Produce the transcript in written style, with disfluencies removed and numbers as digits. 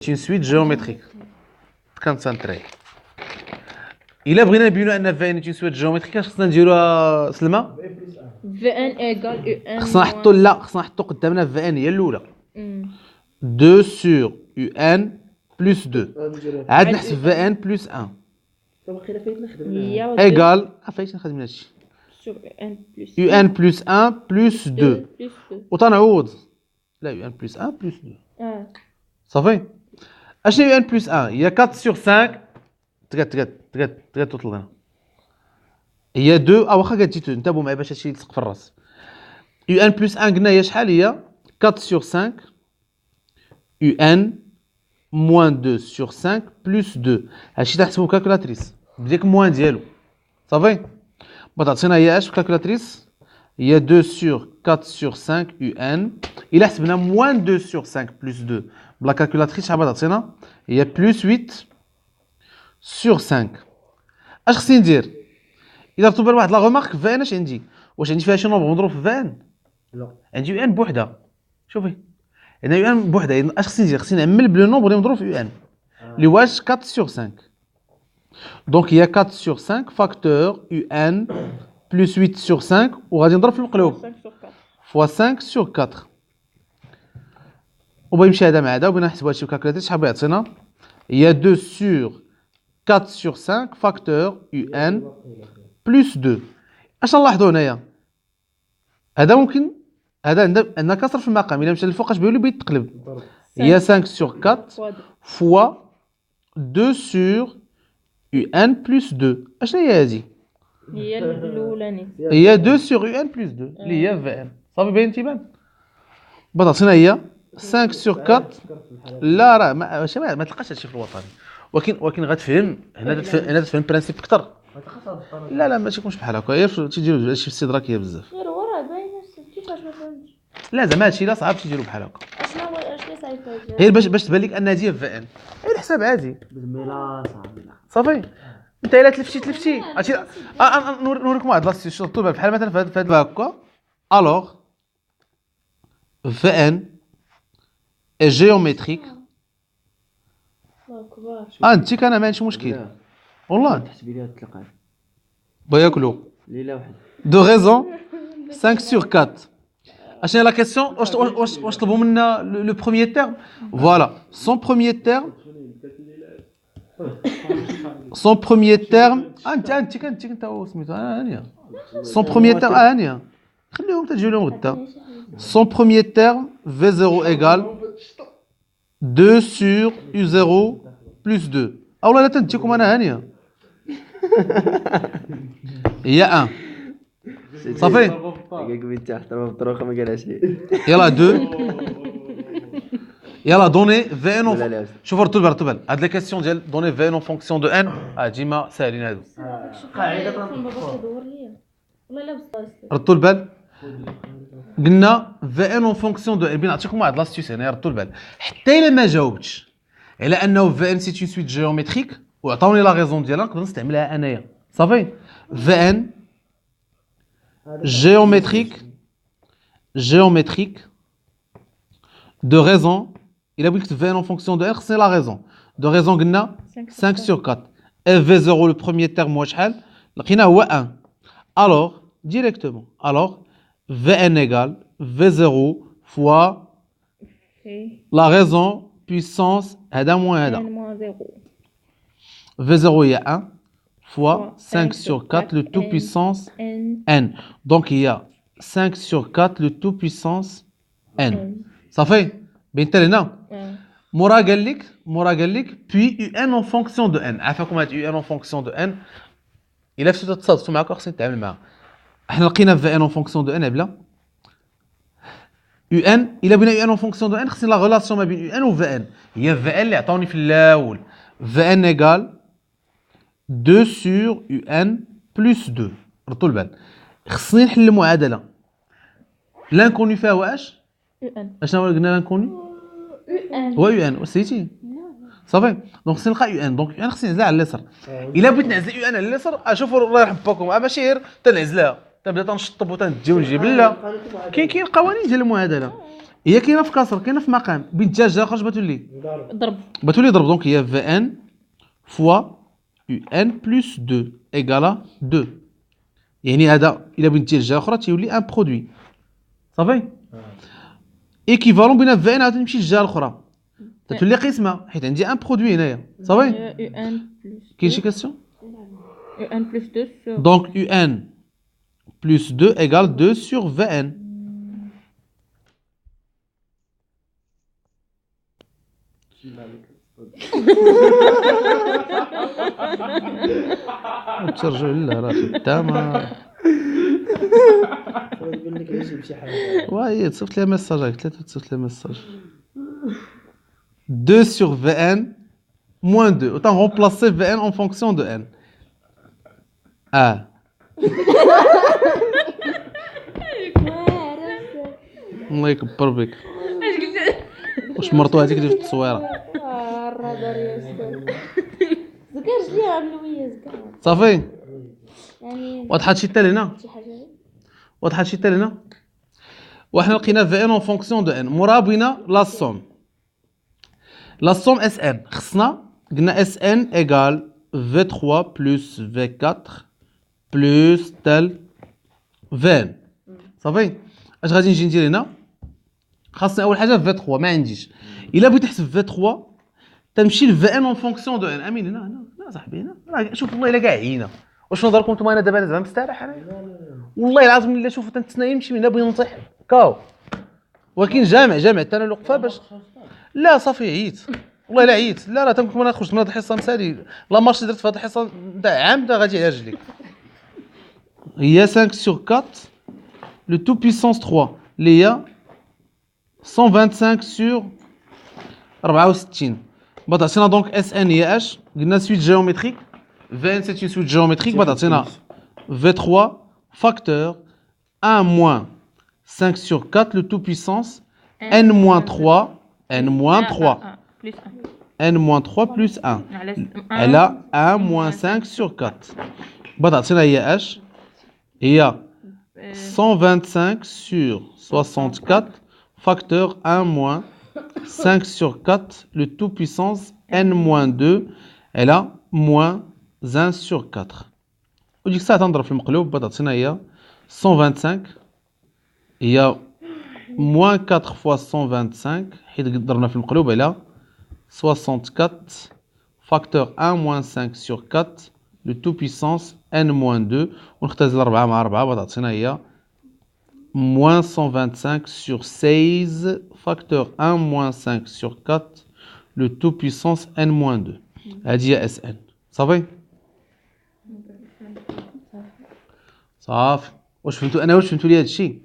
une suite géométrique. كنسنتري الا بغينا نبينوا ان في ان une suite géométrique اش خصنا نديروها سلمى V1 égale UN. خصنا نحطوا قدامنا في ان هي الاولى 2 sur UN plus 2 عاد نحسب في ان plus 1 واخيرا فايت نخدم هي ايغال عفايت نخدم هادشي sur UN plus UN plus 1 plus 2 plus 2. وتنعوض لا UN plus 1 plus 2 صافي اشنو UN plus 1 هي 4 sur 5 تقاد توصل لنا هي 2 او واخا قالتي 2 انتبهوا معايا باش هادشي يلصق في الراس UN plus 1 قلنا هي شحال هي 4 sur 5 UN moins 2 sur 5 plus 2 هادشي تحسبو كالكولاتريس بديك موان ديالو صافي تعطينا هي اش في الكالكولاتريس هي 2 sur 4 sur 5 UN الا حسبنا moins 2 sur 5 plus 2 بلا كالكولاتريس شحال تعطينا هي plus 8 sur 5 اش خصني ندير الا درتو بال واحد لا غومارك في ان اش عندي واش عندي فيها شي نومبر مضروب في ان لا عندي يو ان بوحده شوفي هنا يو ان بوحده اش خصني ندير خصني نعمل بلو نومبر اللي مضروب في يو ان اللي واش 4 sur 5 دونك هي 4 sur 5 فاكتور يو ان plus 8 sur 5 وغادي نضرب في المقلوب 5 sur 4. fois 5 sur 4 وبغي يمشي هذا مع هذا وبغينا نحسبوا هادشي بكالكولاتريس شحال بغا يعطينا هي 2 sur 4 sur 5 فاكتور يو ان plus 2 اش نلاحظوا هنايا هذا ممكن هذا عندنا كسر في المقام الا مشى للفوق اش بيولي بيتقلب هي 5 sur 4 fois 2 sur UN plus 2 اشنو هي هذه هي الاولاني هي 2 sur UN plus 2 اللي هي في ان صافي باين تيبان تعطينا هي 5 sur 4 لا راه ما تلقاش هادشي في الوطني ولكن غتفهم هنا تفهم البرانسيب اكثر لا ماشي يكونش بحال هكا غير تيديروا هادشي في الاستدراكيه بزاف غير وراه باين كيفاش ما فهمتش لا زعما هادشي لا صعب تيديروا بحال هكا اشنو صعيب غير باش تبان لك ان هذه في ان غير الحساب عادي بالميلا صافي انت الا تلفتي نوريكم واحد لاستيشن طوبه بحال مثلا في هذا هكا الوغ في ان جيومتريك الله كبار انت كان ما عنديش مشكل والله تحسبي ليها تلقى بغا ياكلوا ليله واحده دو ريزون 5 sur 4 اشنو لا كيسيون واش طلبوا منا لو بروميير تيرم فوالا son premier terme انت كنت سميتو هانيه son premier terme هانيه خليهم تجيو لهم غدا son premier terme v0 égale 2 sur u0 plus 2 اولا لا تنتيكم انا هانيه هي 1 صافي قالك بنت احترام الطروخه ما قالهاش يلا 2 يلا دوني في ان شوفوا رتبوا هاد لي كيسيون ديال دوني في ان فونكسيون دو ان ديما ساهلين هادو قاعده دور ليا والله لا بصاص ردوا البال قلنا في ان فونكسيون دو ان بين نعطيكم واحد لاستيس هنا ردوا البال حتى الا ما جاوبتش على انه في ان سي اون سويت جيومتريك وعطاوني لا ريزون ديالها نقدر نستعملها انايا صافي في ان géométrique de raison il a dit que v en fonction de r c'est la raison de raison قلنا 5 sur 4 et v0 le premier terme هو شحال لقينا هو 1 alors directement alors vn égale v0 fois la raison puissance هذا moins هذا v0 هي 1 fois 5 sur 4 le tout puissance n donc il y a 5 sur 4 le tout puissance n صافي بينت لنا مورا قال لك puis un en fonction de n عافاكم هاد un en fonction de n الا فتو تصادفتوا معاك خصني نتعامل معها احنا لقينا في ان en fonction de n بلا un الا بغينا un en fonction de n خصني لا ريلاسيون ما بين un و v n هي v n اللي عطاوني في الاول v n égale 2 sur un plus 2 ردوا البال خصني نحل المعادله لانكوني فيها واش اشنو قلنا لانكوني هو ان وسيتي صافي دونك خصني نلقى ان دونك ان خصني نعزلها على اليسار الا بغيت نعزل ان على اليسار شوفوا الله يرحم باكم ماشي غير تنعزلها تنبدا تنشطب وتندي ونجيب لا كاين قوانين ديال المعادله هي كاينه في كسر كاينه في مقام بنت جا خرج بتولي ضرب. ضرب دونك هي في ان فوا يو ان بلس 2 ايكالا 2 يعني هذا الا بنت جا اخرى تيولي ان برودوي صافي ايكيفالون بين في ان عاود تمشي للجهه الاخرى تتولي قسمه حيت عندي ان برودوي هنايا صافي يو ان بلس كاين شي كاستيون يو ان بلس 2 sur دونك يو ان بلس 2 ايكال 2 سور في ان ترجعوا لا راه خدامه يقول لك ماشي بشي حاجه. واه تصيفط لها ميساج هاك 3 تصيفط لها ميساج 2 sur Vn moins 2 autant remplacer Vn en fonction de n الله يكبر بك اش قلت واش مرتو هذيك اللي في التصويره الرادار يا استاذ زكرش ليها عملوا ويا زكار صافي يعني واضحه هادشي حتى لهنا شي حاجه واضحه هادشي حتى لهنا وحنا لقينا Vn en fonction de n مورا بغينا لا سوم اس ان خصنا قلنا اس ان ايكال في 3 بلس في 4 بلس تال فان صافي اش غادي نجي ندير هنا خاصني اول حاجه في 3 ما عنديش الا بغيت نحسب في 3 تمشي لفي ان اون فونكسيون دو ان امين هنا صاحبي هنا راه شوف والله الا كاع عينا واش نظركم نتوما انا دابا زعما مستريح انايا والله العظيم الا شوفوا تنتسنى يمشي من هنا بغي نطيح كاو ولكن جامع حتى انا الوقفه باش لا صافي عييت والله لا عييت لا راه تنكون انا خرجت من هذه الحصه مسالي لا مارش درت في هذه الحصه نتاع عامده غادي على رجليك هي 5 sur 4 le tout puissance 3 اللي هي 125 sur 64 بعد عطينا دونك اس ان هي اش قلنا سويت جيومتريك في ان سيت اون سويت جيومتريك بعد عطينا في 3 فاكتور 1 moins 5 sur 4 le tout puissance n moins 3 n moins 3 بلس n moins 3 plus 1 على elle a 1 moins 5 sur 4 بعد عطينا هي اش هي 125 sur 64 facteur 1 moins 5 sur 4 le tout puissance n moins 2 elle a moins 1 sur 4 وديك الساعه تنضرب في المقلوب بعد عطينا هي 125 هي moins 4 fois 125 حيت ضربنا في المقلوب على 64 facteur 1 moins 5 sur 4 le tout puissance n moins 2 ونختزل 4 مع 4 بعد عطينا هي moins 125 sur 16 facteur 1 moins 5 sur 4 le tout puissance n moins 2 هذه هي اس ان صافي صافي واش فهمتوا انا واش فهمتوا لي هذا الشيء